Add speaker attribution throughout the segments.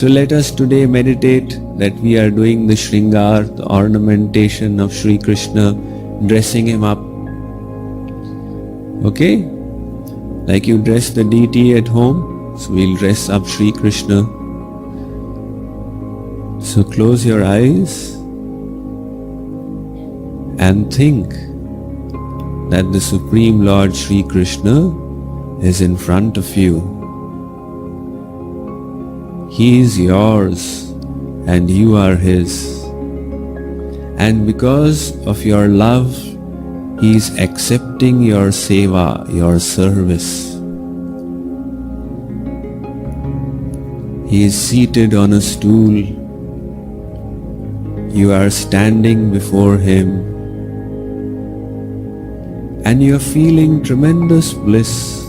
Speaker 1: So let us today meditate that we are doing the Shringar, the ornamentation of Shri Krishna, dressing him up. Okay? Like you dress the deity at home, so we'll dress up Shri Krishna. So close your eyes and think that the Supreme Lord Shri Krishna is in front of you. He is yours and you are His. And because of your love, He is accepting your seva, your service. He is seated on a stool. You are standing before Him. And you are feeling tremendous bliss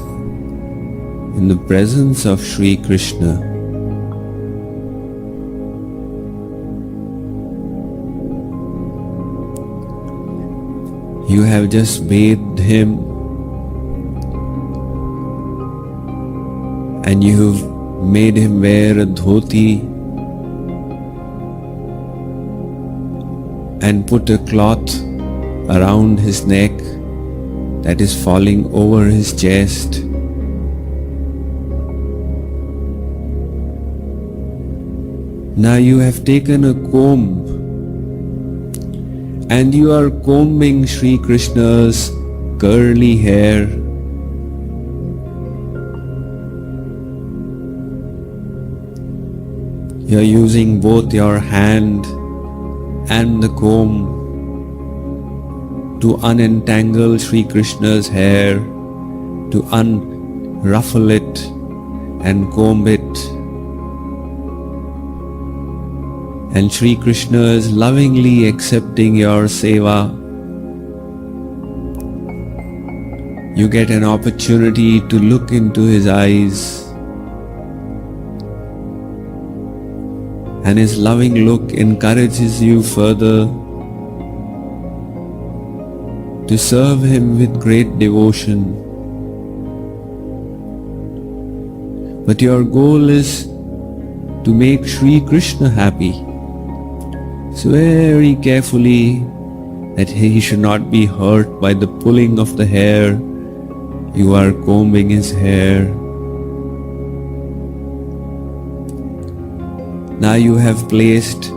Speaker 1: in the presence of Shri Krishna. You have just bathed him and you've made him wear a dhoti and put a cloth around his neck that is falling over his chest. Now you have taken a comb and you are combing Shri Krishna's curly hair. You are using both your hand and the comb to unentangle Shri Krishna's hair, to unruffle it and comb it. And Shri Krishna is lovingly accepting your seva. You get an opportunity to look into his eyes, and his loving look encourages you further to serve him with great devotion. But your goal is to make Shri Krishna happy. So very carefully that he should not be hurt by the pulling of the hair. You are combing his hair. Now you have placed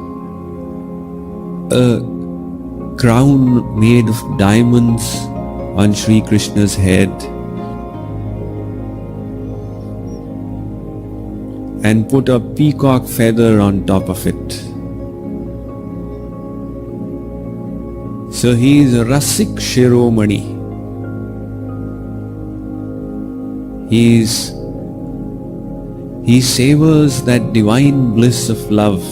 Speaker 1: a crown made of diamonds on Shri Krishna's head and put a peacock feather on top of it. So he is a Rasik Shiromani. He savors that divine bliss of love.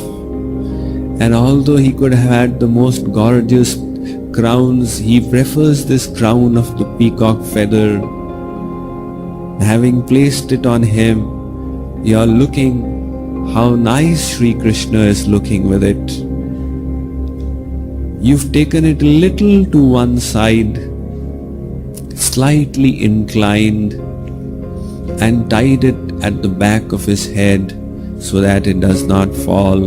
Speaker 1: And although he could have had the most gorgeous crowns, he prefers this crown of the peacock feather. Having placed it on him, you are looking how nice Shri Krishna is looking with it. You've taken it a little to one side, slightly inclined, and tied it at the back of his head so that it does not fall.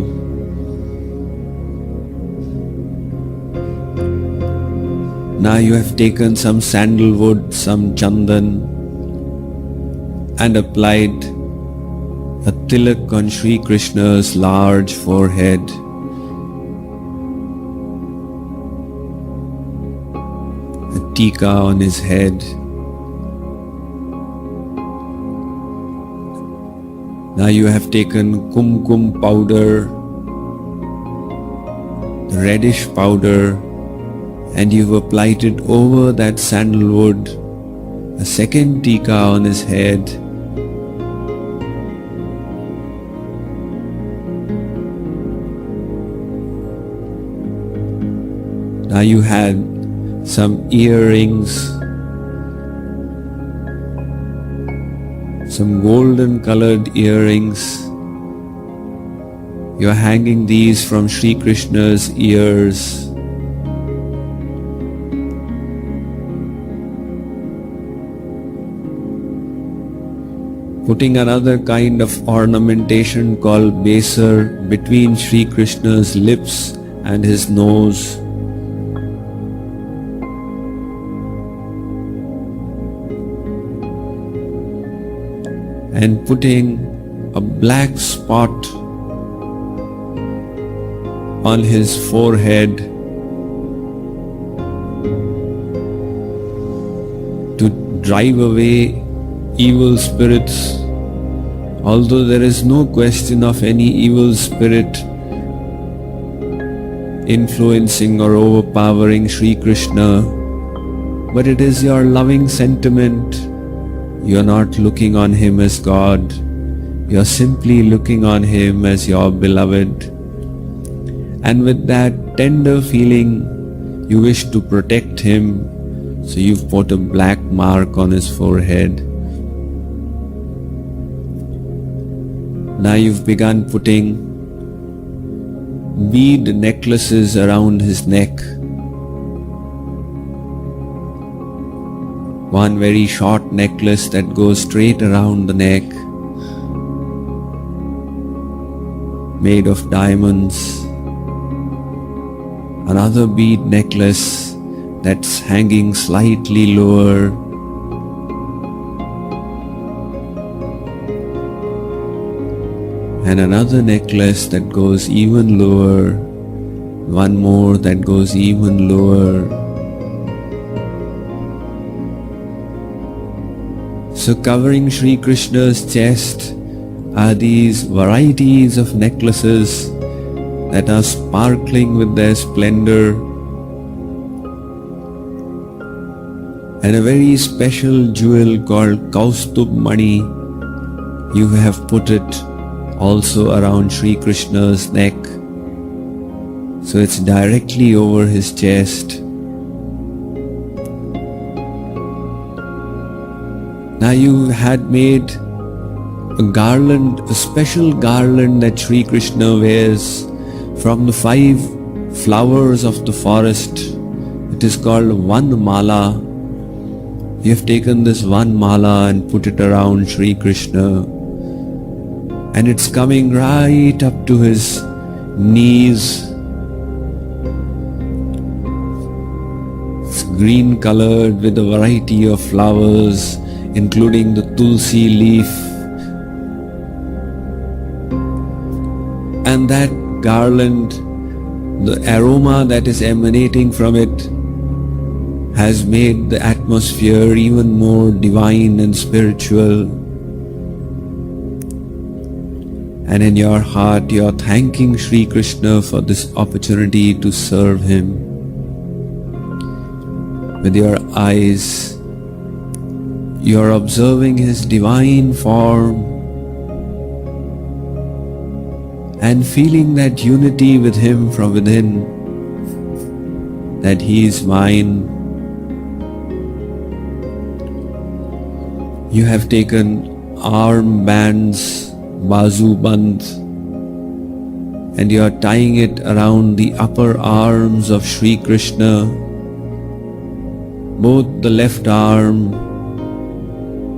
Speaker 1: Now you have taken some sandalwood, some chandan, and applied a tilak on Shri Krishna's large forehead. Tika on his head. Now you have taken kumkum powder, reddish powder, and you've applied it over that sandalwood, a second tika on his head. Now you had some earrings, some golden colored earrings. You are hanging these from Shri Krishna's ears. putting another kind of ornamentation called Besar between Shri Krishna's lips and his nose. And putting a black spot on his forehead to drive away evil spirits, although there is no question of any evil spirit influencing or overpowering Shri Krishna, but it is your loving sentiment. You are not looking on him as God, you are simply looking on him as your beloved, and with that tender feeling you wish to protect him, so you've put a black mark on his forehead. Now you've begun putting bead necklaces around his neck. One very short necklace that goes straight around the neck, made of diamonds. Another bead necklace that's hanging slightly lower. And another necklace that goes even lower. One more that goes even lower. So covering Shri Krishna's chest are these varieties of necklaces that are sparkling with their splendor, and a very special jewel called Kaustubh Mani, you have put it also around Shri Krishna's neck, so it's directly over his chest. Now you had made a garland, a special garland that Shri Krishna wears from the 5 flowers of the forest. It is called one mala. You have taken this one mala and put it around Shri Krishna, and it's coming right up to his knees. It's green colored with a variety of flowers, including the tulsi leaf. And that garland, the aroma that is emanating from it, has made the atmosphere even more divine and spiritual. And in your heart you are thanking Shri Krishna for this opportunity to serve him. With your eyes, you are observing his divine form and feeling that unity with him from within, that he is mine. You have taken arm bands, bazu band, and you are tying it around the upper arms of Shri Krishna, both the left arm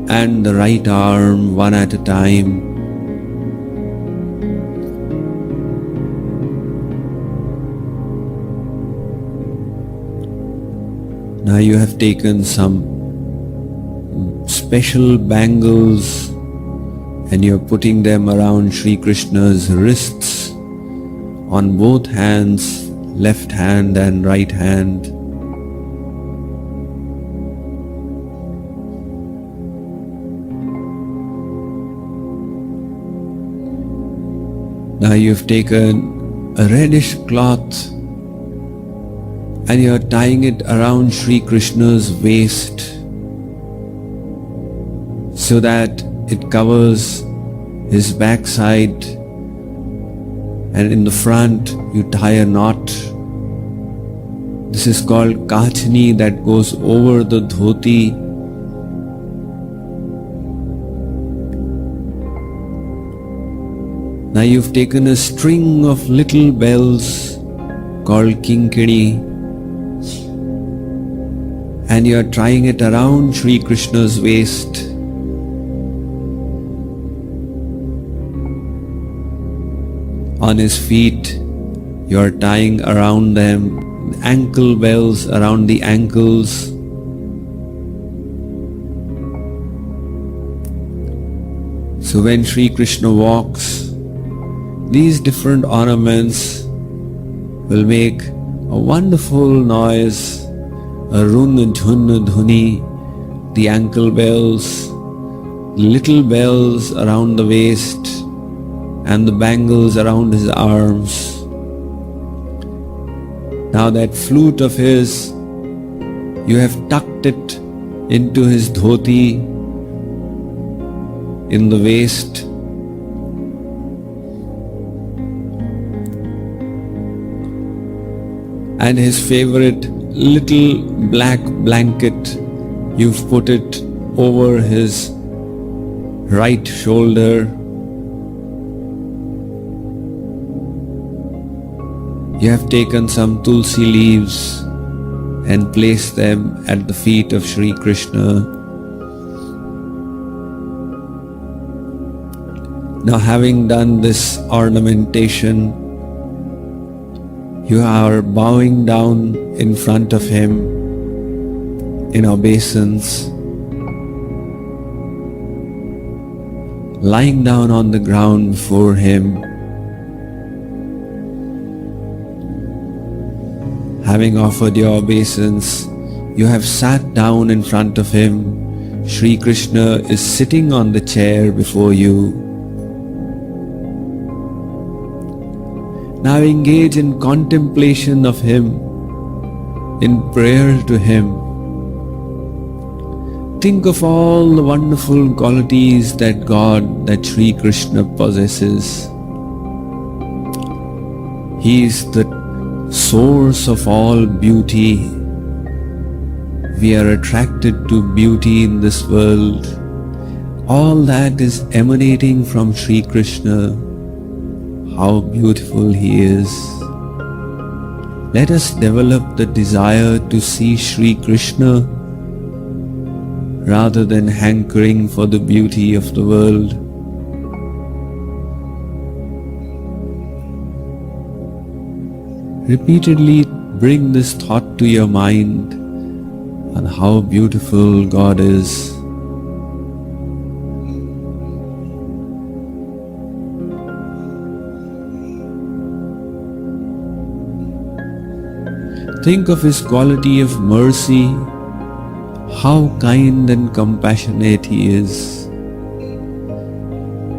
Speaker 1: and the right arm, one at a time. Now you have taken some special bangles and you are putting them around Shri Krishna's wrists on both hands, left hand and right hand. Now you've taken a reddish cloth and you are tying it around Shri Krishna's waist so that it covers his backside, and in the front you tie a knot. This is called kachni, that goes over the dhoti. Now you've taken a string of little bells called kinkini and you are tying it around Shri Krishna's waist. On his feet, you are tying around them ankle bells around the ankles. So when Shri Krishna walks, these different ornaments will make a wonderful noise, a run dhun dhuni, the ankle bells, little bells around the waist, and the bangles around his arms. Now that flute of his, you have tucked it into his dhoti in the waist. And his favorite little black blanket, you've put it over his right shoulder. You have taken some tulsi leaves and placed them at the feet of Shri Krishna. Now, having done this ornamentation, you are bowing down in front of him in obeisance, lying down on the ground before him. Having offered your obeisance, you have sat down in front of him. Shri Krishna is sitting on the chair before you. Now engage in contemplation of him, in prayer to him. Think of all the wonderful qualities that that Shri Krishna possesses. He is the source of all beauty. We are attracted to beauty in this world. All that is emanating from Shri Krishna. How beautiful he is. Let us develop the desire to see Shri Krishna rather than hankering for the beauty of the world. Repeatedly bring this thought to your mind on how beautiful God is. Think of his quality of mercy, how kind and compassionate he is.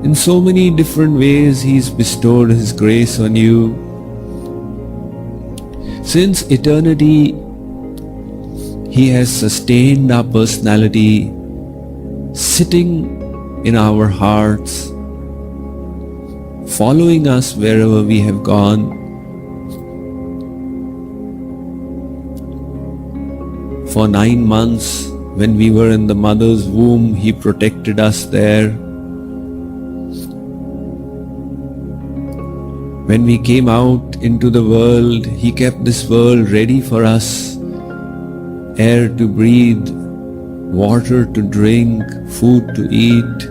Speaker 1: In so many different ways he's bestowed his grace on you. Since eternity, he has sustained our personality, sitting in our hearts, following us wherever we have gone. For 9 months, when we were in the mother's womb, he protected us there. When we came out into the world, he kept this world ready for us. Air to breathe, water to drink, food to eat.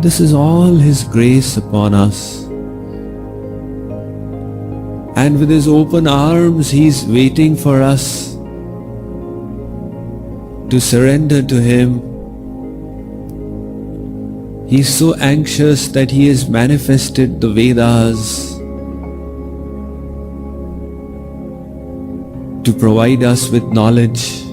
Speaker 1: This is all his grace upon us. And with his open arms, he is waiting for us to surrender to him. He is so anxious that he has manifested the Vedas to provide us with knowledge.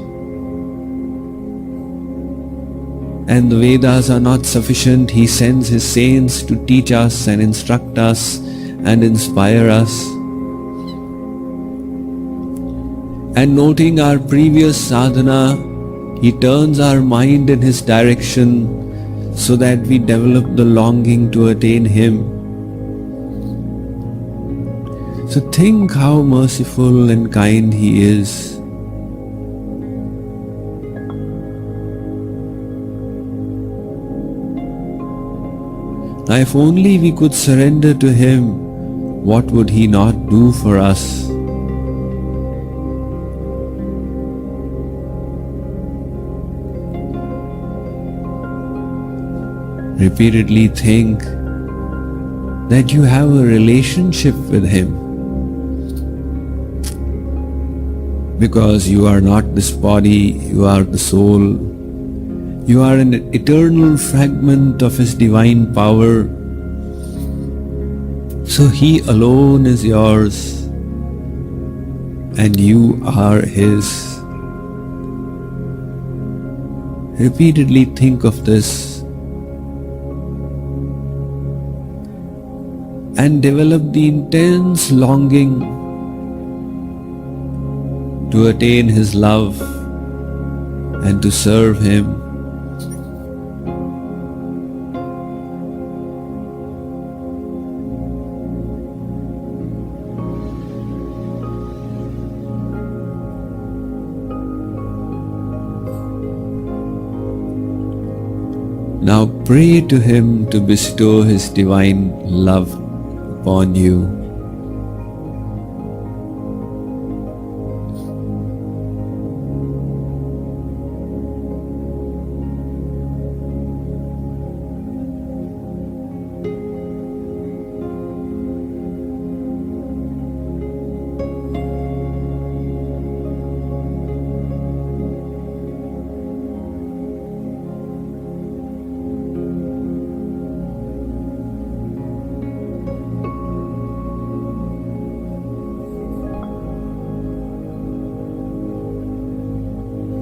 Speaker 1: And the Vedas are not sufficient. He sends his saints to teach us and instruct us and inspire us. And noting our previous sadhana, he turns our mind in his direction so that we develop the longing to attain him. So think how merciful and kind he is. Now if only we could surrender to him, what would he not do for us? Repeatedly think that you have a relationship with Him. Because you are not this body, you are the soul. You are an eternal fragment of His divine power. So He alone is yours and you are His. Repeatedly think of this and develop the intense longing to attain His love and to serve Him. Now pray to Him to bestow His divine love upon you.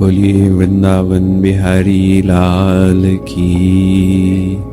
Speaker 1: बोलिए वृंदावन बिहारी लाल की।